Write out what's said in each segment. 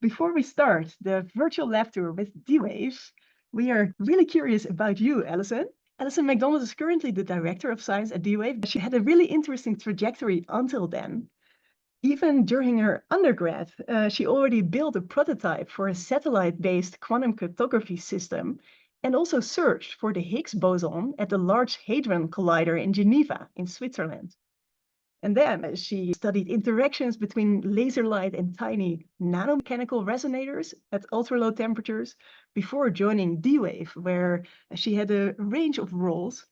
Before we start the virtual lab tour with D-Wave, we are really curious about you, Allison. Allison MacDonald is currently the Director of Science at D-Wave. She had a really interesting trajectory until then. Even during her undergrad, she already built a prototype for a satellite-based quantum cryptography system and also searched for the Higgs boson at the Large Hadron Collider in Geneva in Switzerland. And then she studied interactions between laser light and tiny nanomechanical resonators at ultra-low temperatures before joining D-Wave, where she had a range of roles.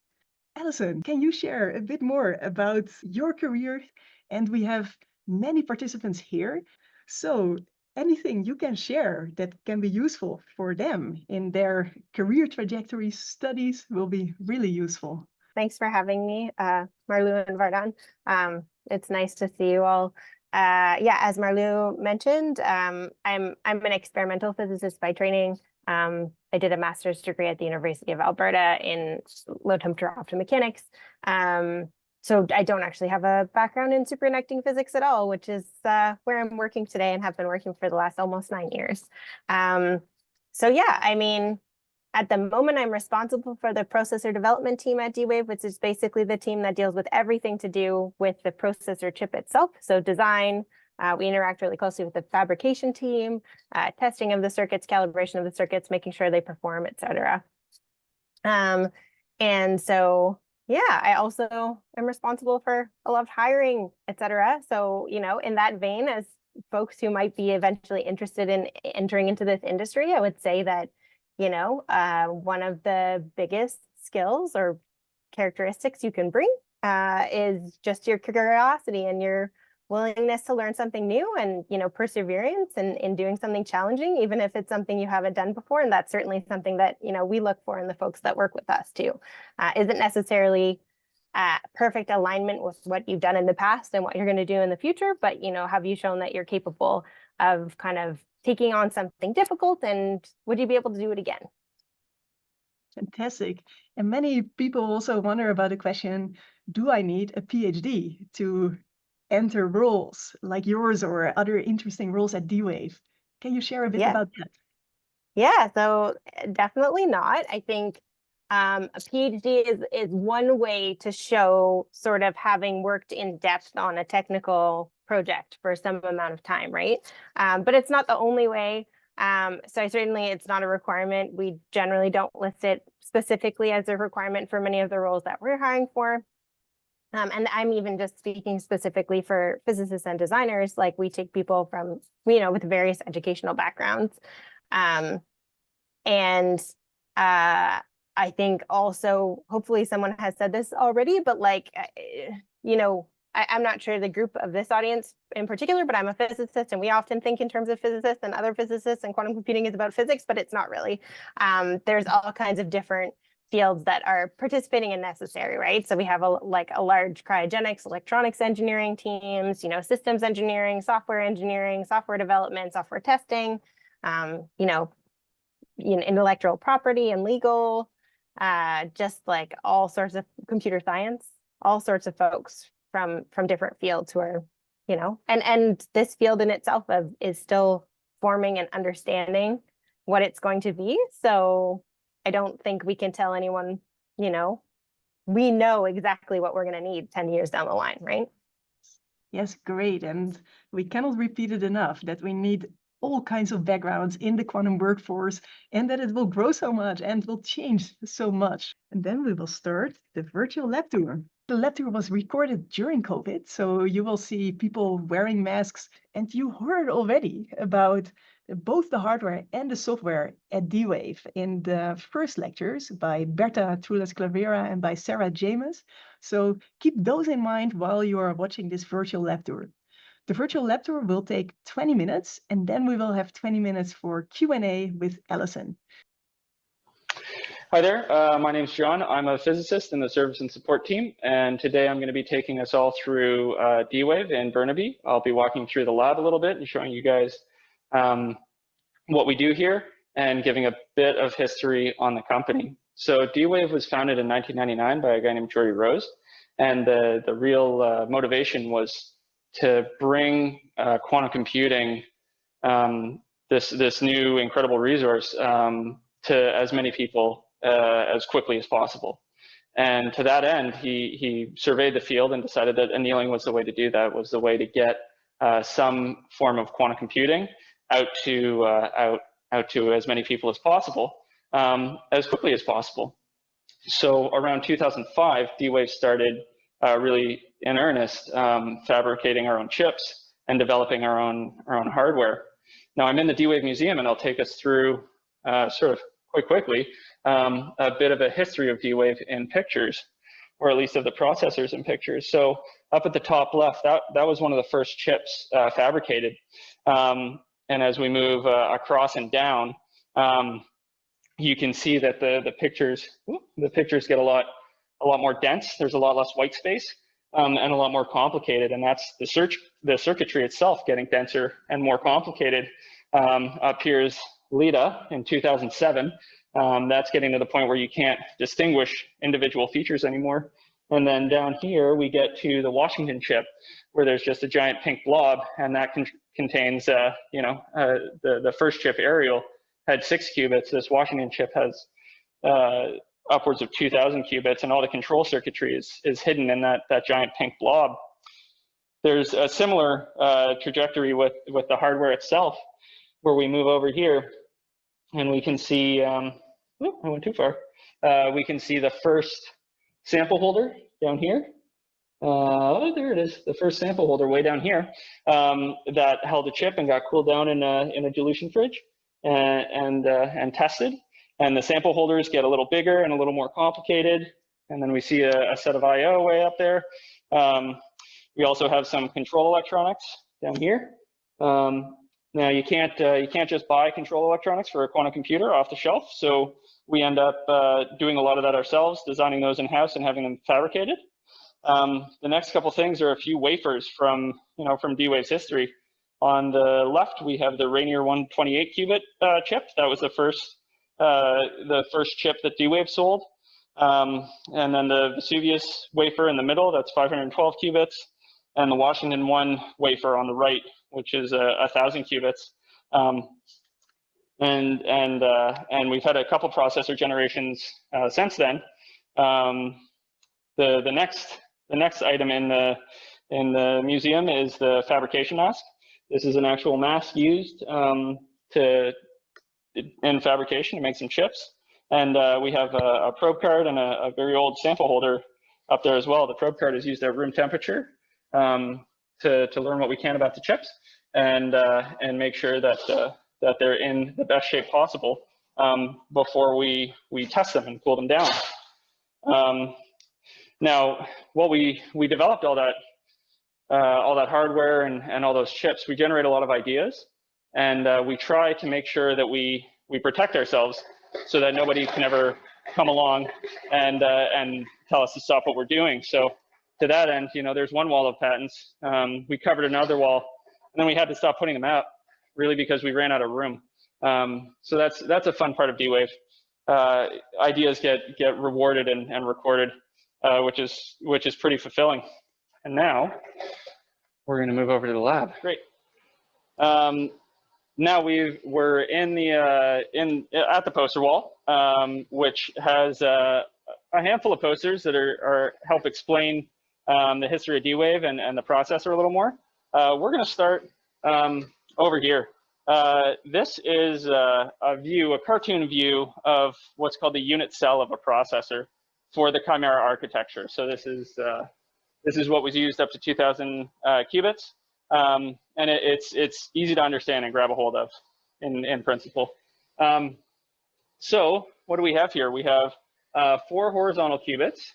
Allison, can you share a bit more about your career? And we have many participants here. So anything you can share that can be useful for them in their career trajectories, studies will be really useful. Thanks for having me, Marlou and Vardan. It's nice to see you all. Yeah, as Marlou mentioned, I'm an experimental physicist by training. I did a master's degree at the University of Alberta in low temperature optomechanics. So I don't actually have a background in superconducting physics at all, which is where I'm working today and have been working for the last almost 9 years. So yeah, I mean, at the moment, I'm responsible for the processor development team at D-Wave, which is basically the team that deals with everything to do with the processor chip itself. So design, we interact really closely with the fabrication team, testing of the circuits, calibration of the circuits, making sure they perform, et cetera. And so, yeah, I also am responsible for a lot of hiring, et cetera. So, you know, in that vein, as folks who might be eventually interested in entering into this industry, I would say that you know, one of the biggest skills or characteristics you can bring is just your curiosity and your willingness to learn something new and, you know, perseverance in doing something challenging, even if it's something you haven't done before. And that's certainly something that, you know, we look for in the folks that work with us too. Isn't necessarily perfect alignment with what you've done in the past and what you're going to do in the future, but, you know, have you shown that you're capable of kind of taking on something difficult, and would you be able to do it again? Fantastic. And many people also wonder about the question, do I need a PhD to enter roles like yours or other interesting roles at D-Wave? Can you share a bit about that? Yeah, so definitely not. I think a PhD is one way to show sort of having worked in depth on a technical project for some amount of time, right? But it's not the only way. So certainly it's not a requirement. We generally don't list it specifically as a requirement for many of the roles that we're hiring for. And I'm even just speaking specifically for physicists and designers, like we take people from, you know, with various educational backgrounds. I think also, hopefully someone has said this already, but like, you know, I'm not sure the group of this audience in particular, but I'm a physicist and we often think in terms of physicists and other physicists, and quantum computing is about physics, but it's not really. There's all kinds of different fields that are participating and necessary, right? So we have a large cryogenics, electronics engineering teams, you know, systems engineering, software development, software testing, you know, intellectual property and legal, just like all sorts of computer science, all sorts of folks from different fields who are, you know, and this field in itself is still forming and understanding what it's going to be. So I don't think we can tell anyone, you know, we know exactly what we're going to need 10 years down the line, right? Yes, great. And we cannot repeat it enough that we need all kinds of backgrounds in the quantum workforce, and that it will grow so much and will change so much. And then we will start the virtual lab tour. The lab tour was recorded during COVID, so you will see people wearing masks, and you heard already about both the hardware and the software at D-Wave in the first lectures by Berta Trulas-Clavera and by Sarah James. So keep those in mind while you are watching this virtual lab tour. The virtual lab tour will take 20 minutes, and then we will have 20 minutes for Q&A with Allison. Hi there, my name's John. I'm a physicist in the service and support team, and today I'm going to be taking us all through D-Wave in Burnaby. I'll be walking through the lab a little bit and showing you guys what we do here and giving a bit of history on the company. So D-Wave was founded in 1999 by a guy named Jordy Rose, and the real motivation was to bring quantum computing this new incredible resource to as many people as quickly as possible. And to that end, he surveyed the field and decided that annealing was the way to do that, was the way to get some form of quantum computing out to as many people as possible, as quickly as possible. So around 2005, D-Wave started really in earnest fabricating our own chips and developing our own hardware. Now I'm in the D-Wave Museum, and I'll take us through sort of quite quickly a bit of a history of D-Wave in pictures, or at least of the processors in pictures. So up at the top left, that was one of the first chips fabricated. And as we move across and down, you can see that the pictures get a lot more dense. There's a lot less white space and a lot more complicated, and that's the circuitry itself getting denser and more complicated. Up here's Lita in 2007. That's getting to the point where you can't distinguish individual features anymore. And then down here we get to the Washington chip, where there's just a giant pink blob, and that contains the first chip, Ariel, had 6 qubits. This Washington chip has upwards of 2,000 qubits, and all the control circuitry is hidden in that giant pink blob. There's a similar trajectory with the hardware itself, where we move over here and we can see, I went too far. We can see the first sample holder down here. There it is, the first sample holder way down here that held a chip and got cooled down in a dilution fridge and tested. And the sample holders get a little bigger and a little more complicated. And then we see a set of I/O way up there. We also have some control electronics down here. Now you can't just buy control electronics for a quantum computer off the shelf. So we end up doing a lot of that ourselves, designing those in-house and having them fabricated. The next couple things are a few wafers from D-Wave's history. On the left, we have the Rainier 128 qubit chip. That was the first chip that D-Wave sold. And then the Vesuvius wafer in the middle, that's 512 qubits. And the Washington 1 wafer on the right, which is 1,000 qubits. And we've had a couple processor generations since then. The next item in the museum is the fabrication mask. This is an actual mask used in fabrication to make some chips. And we have a probe card and a very old sample holder up there as well. The probe card is used at room temperature to learn what we can about the chips and make sure that they're in the best shape possible before we test them and cool them down. Now, while we developed all that hardware and all those chips, we generate a lot of ideas, and we try to make sure that we protect ourselves so that nobody can ever come along and tell us to stop what we're doing. So to that end, there's one wall of patents. We covered another wall, and then we had to stop putting them out, really because we ran out of room. So that's a fun part of D-Wave. Ideas get rewarded and recorded, which is pretty fulfilling. And now we're going to move over to the lab. Great. Now we're at the poster wall, which has a handful of posters that help explain the history of D-Wave and the processor a little more. We're going to start over here. This is a cartoon view of what's called the unit cell of a processor for the Chimera architecture. So this is what was used up to 2,000 qubits, and it's easy to understand and grab a hold of in principle. So what do we have here? We have 4 horizontal qubits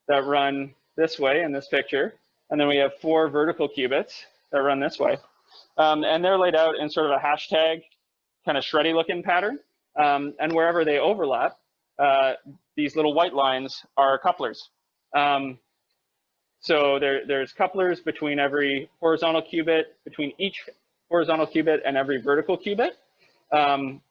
that run this way in this picture, and then we have 4 vertical qubits that run this way, and they're laid out in sort of a hashtag kind of shreddy looking pattern, and wherever they overlap, these little white lines are couplers. So there's couplers between every horizontal qubit, between each horizontal qubit and every vertical qubit, and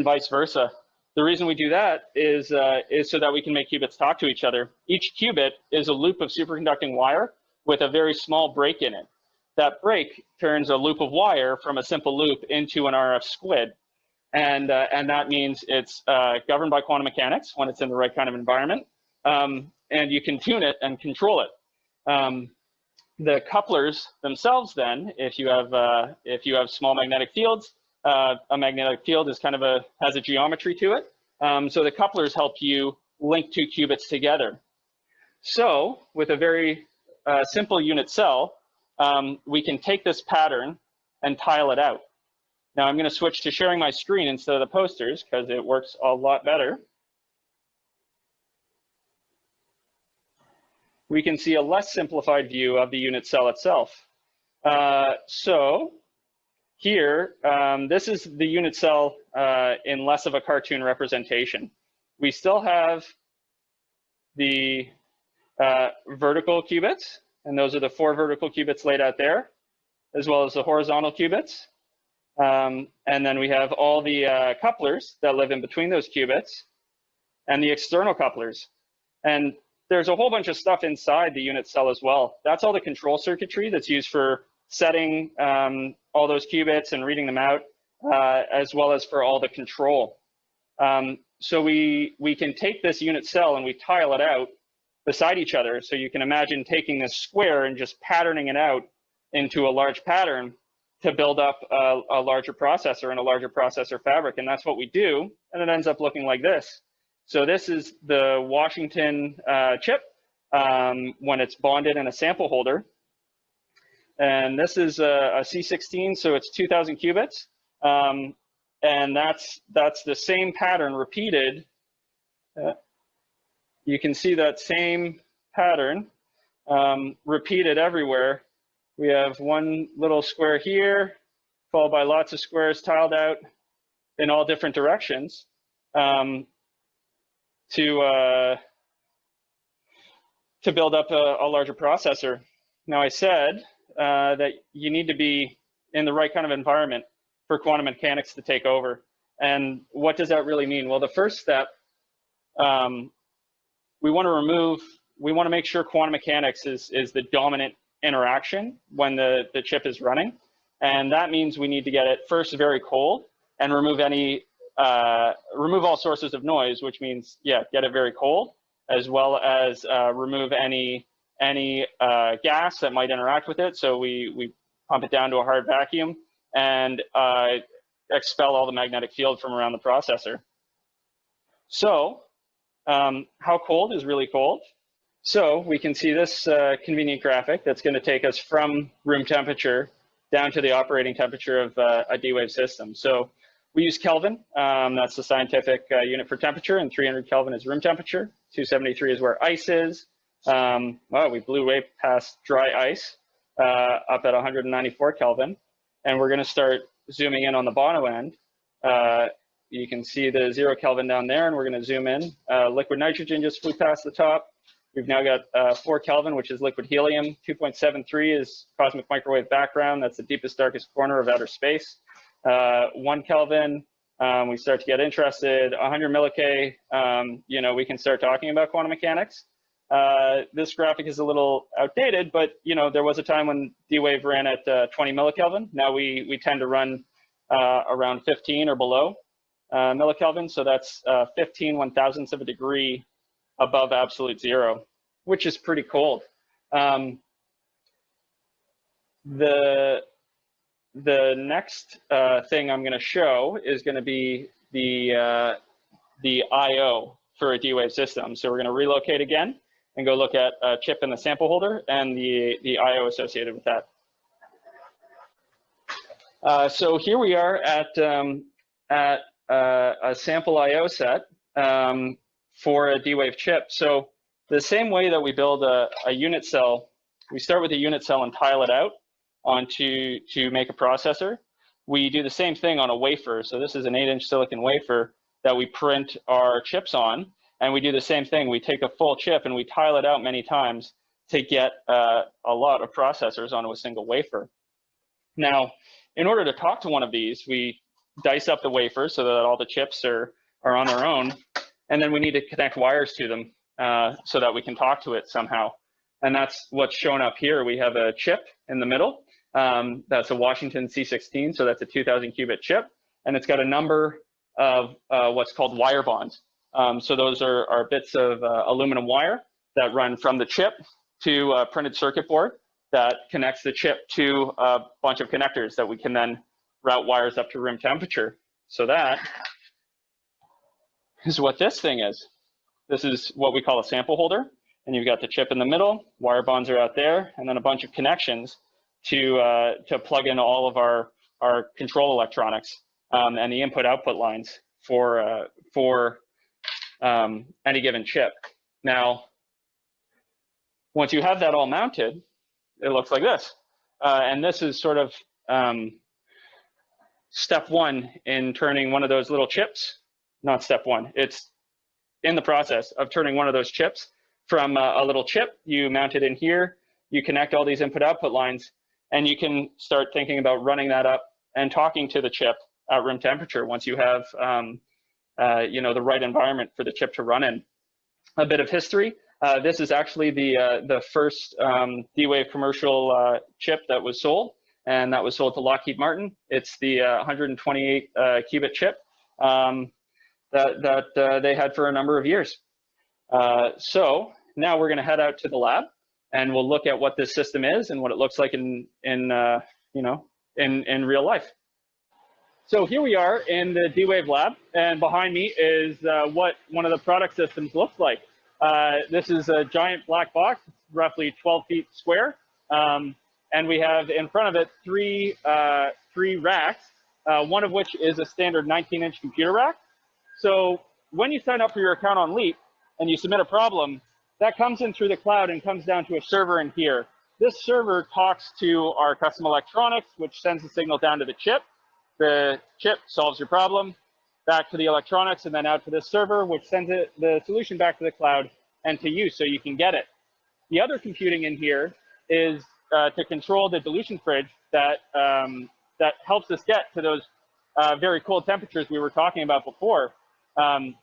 vice versa. The reason we do that is so that we can make qubits talk to each other. Each qubit is a loop of superconducting wire with a very small break in it that break turns a loop of wire from a simple loop into an RF squid. And that means it's governed by quantum mechanics when it's in the right kind of environment. And you can tune it and control it. The couplers themselves, then, if you have small magnetic fields, a magnetic field is has a geometry to it. So the couplers help you link two qubits together. So with a very simple unit cell, we can take this pattern and tile it out. Now I'm going to switch to sharing my screen instead of the posters because it works a lot better. We can see a less simplified view of the unit cell itself. So here, this is the unit cell in less of a cartoon representation. We still have the vertical qubits, and those are the 4 vertical qubits laid out there, as well as the horizontal qubits. And then we have all the couplers that live in between those qubits and the external couplers. And there's a whole bunch of stuff inside the unit cell as well. That's all the control circuitry that's used for setting all those qubits and reading them out, as well as for all the control. So we can take this unit cell and we tile it out beside each other. So you can imagine taking this square and just patterning it out into a large pattern to build up a larger processor and a larger processor fabric. And that's what we do. And it ends up looking like this. So this is the Washington chip when it's bonded in a sample holder. And this is a C16, so it's 2,000 qubits. And that's the same pattern repeated. You can see that same pattern repeated everywhere. We have one little square here, followed by lots of squares tiled out in all different directions to build up a larger processor. Now I said that you need to be in the right kind of environment for quantum mechanics to take over. And what does that really mean? Well, the first step, we want to make sure quantum mechanics is the dominant interaction when the chip is running. And that means we need to get it first very cold and remove all sources of noise, which means, yeah, get it very cold, as well as remove any gas that might interact with it. So we pump it down to a hard vacuum and expel all the magnetic field from around the processor. So how cold is really cold? So we can see this convenient graphic that's going to take us from room temperature down to the operating temperature of a D-Wave system. So we use Kelvin. That's the scientific unit for temperature, and 300 Kelvin is room temperature. 273 is where ice is. Well, we blew way past dry ice up at 194 Kelvin. And we're going to start zooming in on the bottom end. You can see the 0 Kelvin down there, and we're going to zoom in. Liquid nitrogen just flew past the top. We've now got 4 Kelvin, which is liquid helium. 2.73 is cosmic microwave background. That's the deepest, darkest corner of outer space. 1 Kelvin, we start to get interested. 100 milli-K, we can start talking about quantum mechanics. This graphic is a little outdated, but there was a time when D-Wave ran at 20 millikelvin. Now we tend to run around 15 or below millikelvin. So that's 15 1,000ths of a degree above absolute zero, which is pretty cold. The next thing I'm going to show is going to be the I/O for a D-Wave system. So we're going to relocate again and go look at a chip in the sample holder and the I/O associated with that. So here we are at a sample I/O set for a D-Wave chip. So the same way that we build a unit cell, we start with a unit cell and tile it out to make a processor. We do the same thing on a wafer. So this is an 8-inch silicon wafer that we print our chips on. And we do the same thing. We take a full chip and we tile it out many times to get a lot of processors onto a single wafer. Now, in order to talk to one of these, we dice up the wafer so that all the chips are on their own. And then we need to connect wires to them so that we can talk to it somehow. And that's what's shown up here. We have a chip in the middle, That's a Washington C16, so that's a 2,000 qubit chip, and it's got a number of what's called wire bonds. So those are bits of aluminum wire that run from the chip to a printed circuit board that connects the chip to a bunch of connectors that we can then route wires up to room temperature. So that is what this thing is. This is what we call a sample holder, and you've got the chip in the middle, wire bonds are out there, and then a bunch of connections to plug in all of our control electronics and the input-output lines for any given chip. Now, once you have that all mounted, it looks like this. And this is sort of step one in turning one of those little chips, not step one, it's in the process of turning one of those chips from a little chip. You mount it in here, you connect all these input-output lines, and you can start thinking about running that up and talking to the chip at room temperature once you have the right environment for the chip to run in. A bit of history. This is actually the first D-Wave commercial chip that was sold, and that was sold to Lockheed Martin. It's the 128 qubit chip that they had for a number of years. So now we're going to head out to the lab, and we'll look at what this system is and what it looks like in real life. So here we are in the D-Wave lab, and behind me is what one of the product systems looks like. This is a giant black box, roughly 12 feet square, and we have in front of it three racks, one of which is a standard 19-inch computer rack. So when you sign up for your account on Leap and you submit a problem, that comes in through the cloud and comes down to a server in here. This server talks to our custom electronics, which sends the signal down to the chip. The chip solves your problem, back to the electronics, and then out to this server, which sends the solution back to the cloud and to you so you can get it. The other computing in here is to control the dilution fridge that helps us get to those very cold temperatures we were talking about before,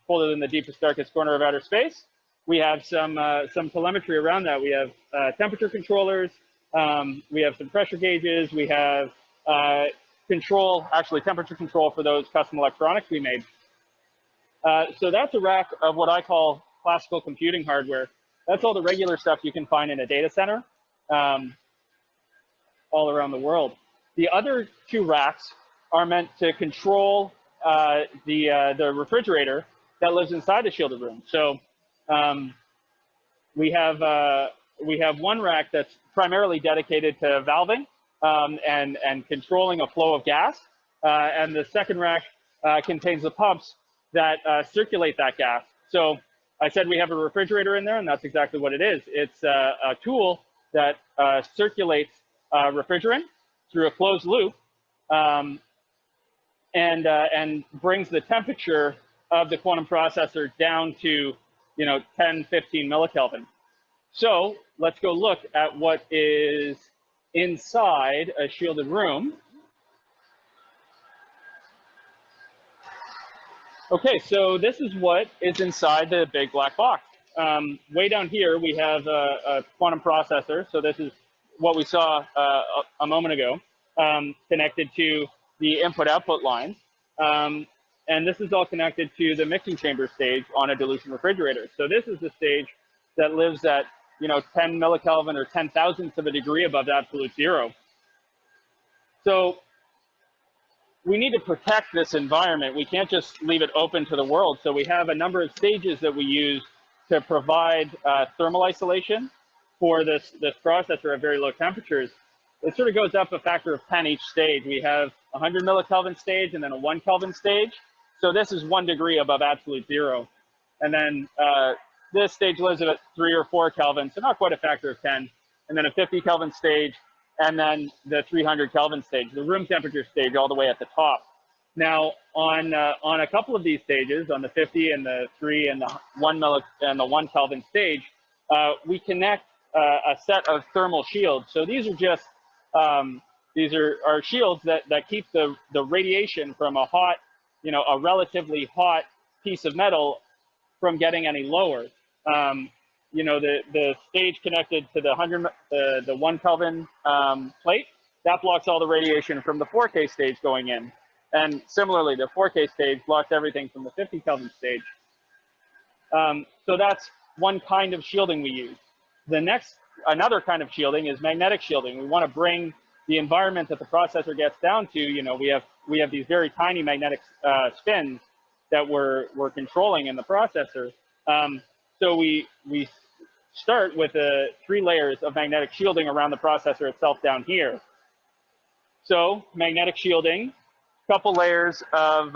colder than the deepest, darkest corner of outer space. We have some telemetry around that. We have temperature controllers, we have some pressure gauges, we have temperature control for those custom electronics we made. So that's a rack of what I call classical computing hardware. That's all the regular stuff you can find in a data center all around the world. The other two racks are meant to control the refrigerator that lives inside the shielded room. So we have one rack that's primarily dedicated to valving and controlling a flow of gas, and the second rack contains the pumps that circulate that gas. So I said we have a refrigerator in there, and that's exactly what it is. It's a tool that circulates refrigerant through a closed loop and brings the temperature of the quantum processor down to 10, 15 millikelvin. So let's go look at what is inside a shielded room. Okay, so this is what is inside the big black box. Way down here, we have a quantum processor. So this is what we saw a moment ago, connected to the input-output lines. And this is all connected to the mixing chamber stage on a dilution refrigerator. So this is the stage that lives at 10 millikelvin or 10 thousandths of a degree above absolute zero. So we need to protect this environment. We can't just leave it open to the world. So we have a number of stages that we use to provide thermal isolation for this processor at very low temperatures. It sort of goes up a factor of 10 each stage. We have a 100 millikelvin stage and then a 1 Kelvin stage. So this is 1 degree above absolute zero. And then this stage lives at 3 or 4 Kelvin, so not quite a factor of 10. And then a 50 Kelvin stage, and then the 300 Kelvin stage, the room temperature stage all the way at the top. Now, on a couple of these stages, on the 50 and the 3 and the 1 Kelvin stage, we connect a set of thermal shields. So these are just these are shields that keep the radiation from a hot, a relatively hot piece of metal from getting any lower. The stage connected to the 1 Kelvin plate that blocks all the radiation from the 4K stage going in. And similarly, the 4K stage blocks everything from the 50 Kelvin stage. So that's one kind of shielding we use. Another kind of shielding is magnetic shielding. We want to bring the environment that the processor gets down to. You know, we have these very tiny magnetic spins that we're controlling in the processor. So we start with 3 layers of magnetic shielding around the processor itself down here. So magnetic shielding, couple layers of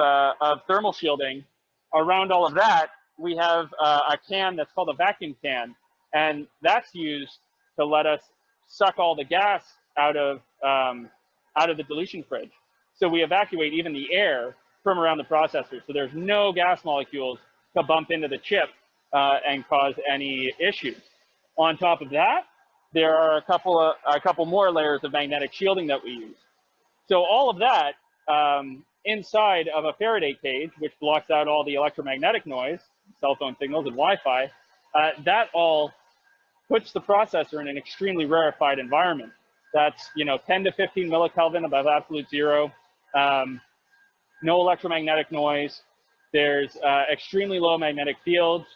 thermal shielding. Around all of that, we have a can that's called a vacuum can, and that's used to let us suck all the gas out of the dilution fridge. So we evacuate even the air from around the processor, so there's no gas molecules to bump into the chip and cause any issues. On top of that, there are a couple more layers of magnetic shielding that we use. So all of that inside of a Faraday cage, which blocks out all the electromagnetic noise, cell phone signals and Wi-Fi, that all puts the processor in an extremely rarefied environment. That's 10 to 15 millikelvin above absolute zero, no electromagnetic noise. There's extremely low magnetic fields,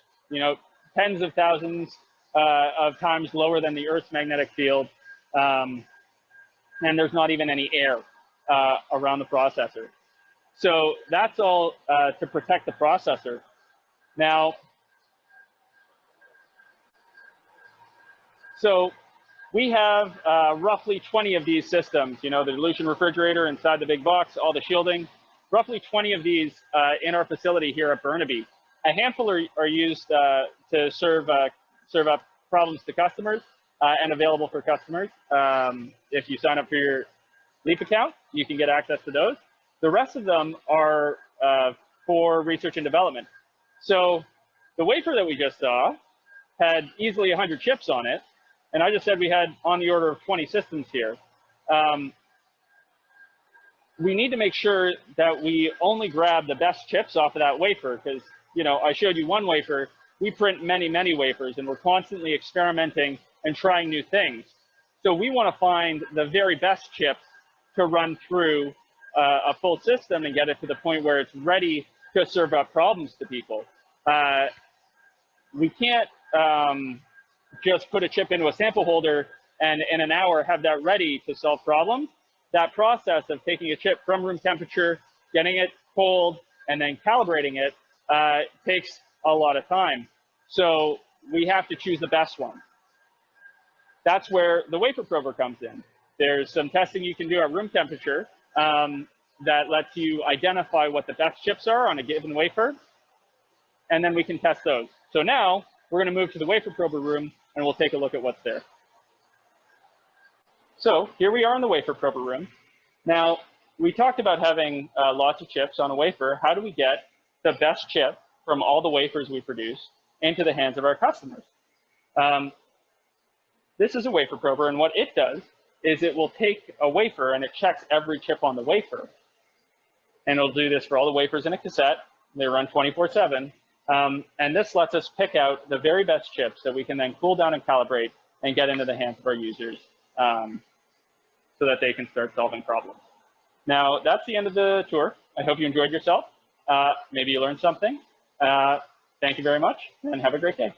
tens of thousands of times lower than the Earth's magnetic field, and there's not even any air around the processor. So that's all to protect the processor. Now, so we have roughly 20 of these systems, the dilution refrigerator inside the big box, all the shielding, roughly 20 of these in our facility here at Burnaby. A handful are used to serve up problems to customers and available for customers. If you sign up for your Leap account, you can get access to those. The rest of them are for research and development. So the wafer that we just saw had easily 100 chips on it, and I just said we had on the order of 20 systems here. We need to make sure that we only grab the best chips off of that wafer, because I showed you one wafer. We print many, many wafers, and we're constantly experimenting and trying new things. So we want to find the very best chips to run through a full system and get it to the point where it's ready to serve up problems to people. We can't just put a chip into a sample holder and in an hour have that ready to solve problems. That process of taking a chip from room temperature, getting it cold, and then calibrating it takes a lot of time. So we have to choose the best one. That's where the wafer prober comes in. There's some testing you can do at room temperature that lets you identify what the best chips are on a given wafer, and then we can test those. So now we're going to move to the wafer prober room, and we'll take a look at what's there. So here we are in the wafer prober room. Now, we talked about having lots of chips on a wafer. How do we get the best chip from all the wafers we produce into the hands of our customers? This is a wafer prober, and what it does is it will take a wafer and it checks every chip on the wafer. And it'll do this for all the wafers in a cassette. They run 24/7. And this lets us pick out the very best chips that we can then cool down and calibrate and get into the hands of our users so that they can start solving problems. Now, that's the end of the tour. I hope you enjoyed yourself. Maybe you learned something. Thank you very much, and have a great day.